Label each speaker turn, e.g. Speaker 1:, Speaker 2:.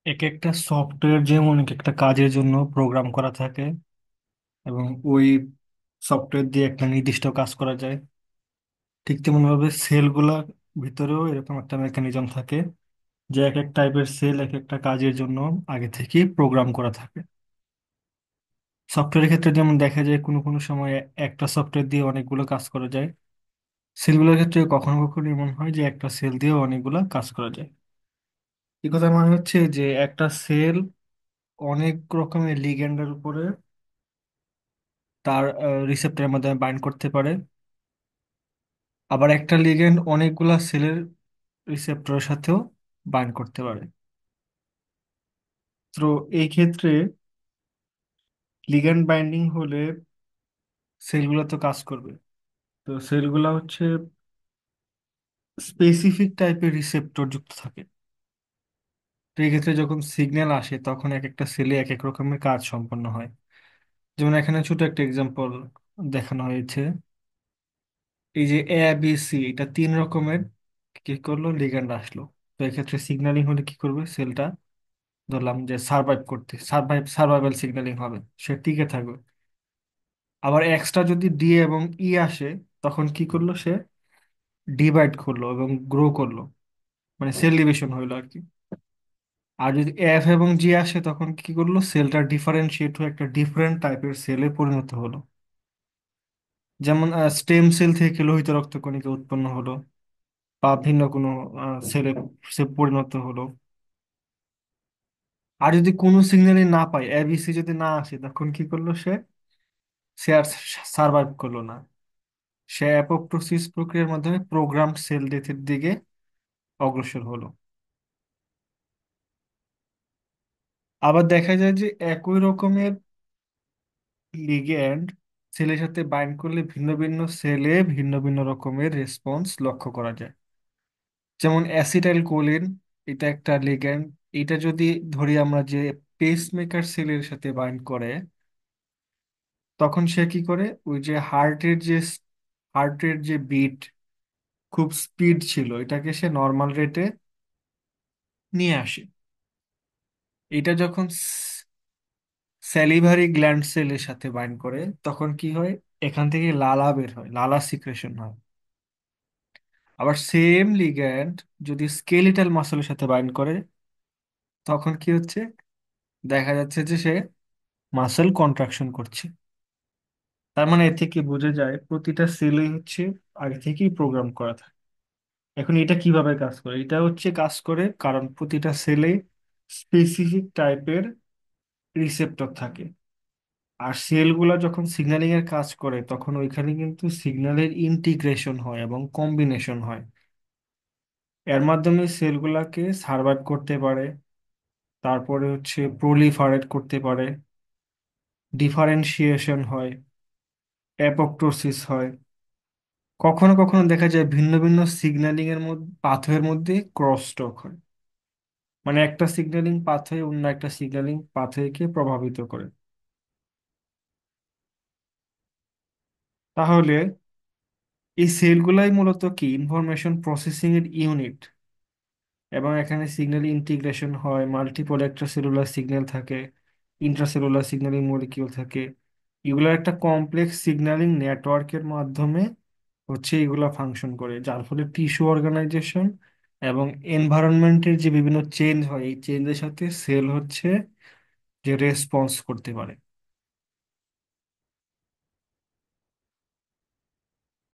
Speaker 1: এক একটা সফটওয়্যার যেমন এক একটা কাজের জন্য প্রোগ্রাম করা থাকে এবং ওই সফটওয়্যার দিয়ে একটা নির্দিষ্ট কাজ করা যায়। ঠিক তেমনভাবে সেলগুলা ভিতরেও এরকম একটা মেকানিজম থাকে যে এক এক টাইপের সেল এক একটা কাজের জন্য আগে থেকেই প্রোগ্রাম করা থাকে। সফটওয়্যারের ক্ষেত্রে যেমন দেখা যায় কোনো কোনো সময় একটা সফটওয়্যার দিয়ে অনেকগুলো কাজ করা যায়। সেলগুলোর ক্ষেত্রে কখনো কখনো এমন হয় যে একটা সেল দিয়েও অনেকগুলো কাজ করা যায়। এই কথা মানে হচ্ছে যে একটা সেল অনেক রকমের লিগ্যান্ডের উপরে তার রিসেপ্টরের মাধ্যমে বাইন্ড করতে পারে। আবার একটা লিগ্যান্ড অনেকগুলা সেলের রিসেপ্টরের সাথেও বাইন্ড করতে পারে। তো এই ক্ষেত্রে লিগ্যান্ড বাইন্ডিং হলে সেলগুলো তো কাজ করবে। তো সেলগুলো হচ্ছে স্পেসিফিক টাইপের রিসেপ্টর যুক্ত থাকে। তো এই ক্ষেত্রে যখন সিগন্যাল আসে তখন এক একটা সেলে এক এক রকমের কাজ সম্পন্ন হয়। যেমন এখানে ছোট একটা এক্সাম্পল দেখানো হয়েছে। এই যে এ বি সি এটা তিন রকমের কি করলো লিগ্যান্ড আসলো। তো এক্ষেত্রে সিগন্যালিং হলে কি করবে সেলটা, ধরলাম যে সার্ভাইভাল সিগন্যালিং হবে, সে টিকে থাকবে। আবার এক্সট্রা যদি ডি এবং ই আসে তখন কি করলো সে ডিভাইড করলো এবং গ্রো করলো, মানে সেল ডিভিশন হইলো আর কি। আর যদি এফ এবং জি আসে তখন কি করলো সেলটা ডিফারেন্সিয়েট হয়ে একটা ডিফারেন্ট টাইপের সেলে পরিণত হলো। যেমন স্টেম সেল থেকে লোহিত রক্তকণিকা উৎপন্ন হলো বা ভিন্ন কোনো সেলে সে পরিণত হলো। আর যদি কোনো সিগন্যালই না পায় এবিসি যদি না আসে তখন কি করলো সে, সে আর সার্ভাইভ করলো না। সে অ্যাপোপ্টোসিস প্রক্রিয়ার মাধ্যমে প্রোগ্রাম সেল ডেথের দিকে অগ্রসর হলো। আবার দেখা যায় যে একই রকমের লিগ্যান্ড সেলের সাথে বাইন্ড করলে ভিন্ন ভিন্ন সেলে ভিন্ন ভিন্ন রকমের রেসপন্স লক্ষ্য করা যায়। যেমন অ্যাসিটাইল কোলিন, এটা একটা লিগ্যান্ড। এটা যদি ধরি আমরা যে পেসমেকার সেলের সাথে বাইন্ড করে তখন সে কি করে ওই যে হার্টের যে বিট খুব স্পিড ছিল এটাকে সে নর্মাল রেটে নিয়ে আসে। এটা যখন স্যালিভারি গ্ল্যান্ড সেলের সাথে বাইন্ড করে তখন কি হয়, এখান থেকে লালা বের হয়, লালা সিক্রেশন হয়। আবার সেম লিগ্যান্ড যদি স্কেলিটাল মাসলের সাথে বাইন্ড করে তখন কি হচ্ছে, দেখা যাচ্ছে যে সে মাসল কন্ট্রাকশন করছে। তার মানে এ থেকে বোঝা যায় প্রতিটা সেলই হচ্ছে আগে থেকেই প্রোগ্রাম করা থাকে। এখন এটা কিভাবে কাজ করে, এটা হচ্ছে কাজ করে কারণ প্রতিটা সেলে স্পেসিফিক টাইপের রিসেপ্টর থাকে। আর সেলগুলা যখন সিগন্যালিং এর কাজ করে তখন ওইখানে কিন্তু সিগন্যালের ইন্টিগ্রেশন হয় এবং কম্বিনেশন হয়। এর মাধ্যমে সেলগুলাকে সার্ভাইভ করতে পারে, তারপরে হচ্ছে প্রলিফারেট করতে পারে, ডিফারেন্সিয়েশন হয়, অ্যাপোপ্টোসিস হয়। কখনো কখনো দেখা যায় ভিন্ন ভিন্ন সিগন্যালিং এর মধ্যে পাথওয়ের মধ্যে ক্রস টক হয়, মানে একটা সিগন্যালিং পাথওয়ে অন্য একটা সিগন্যালিং পাথওয়েকে প্রভাবিত করে। তাহলে এই সেলগুলাই মূলত কি ইনফরমেশন প্রসেসিং এর ইউনিট। এবং এখানে সিগন্যাল ইন্টিগ্রেশন হয়, মাল্টিপল এক্সট্রাসেলুলার সিগন্যাল থাকে, ইন্ট্রাসেলুলার সিগন্যালিং মলিকিউল থাকে। এগুলোর একটা কমপ্লেক্স সিগন্যালিং নেটওয়ার্কের মাধ্যমে হচ্ছে এগুলা ফাংশন করে, যার ফলে টিস্যু অর্গানাইজেশন এবং এনভায়রনমেন্টের যে বিভিন্ন চেঞ্জ হয় এই চেঞ্জের সাথে সেল হচ্ছে যে রেসপন্স করতে পারে।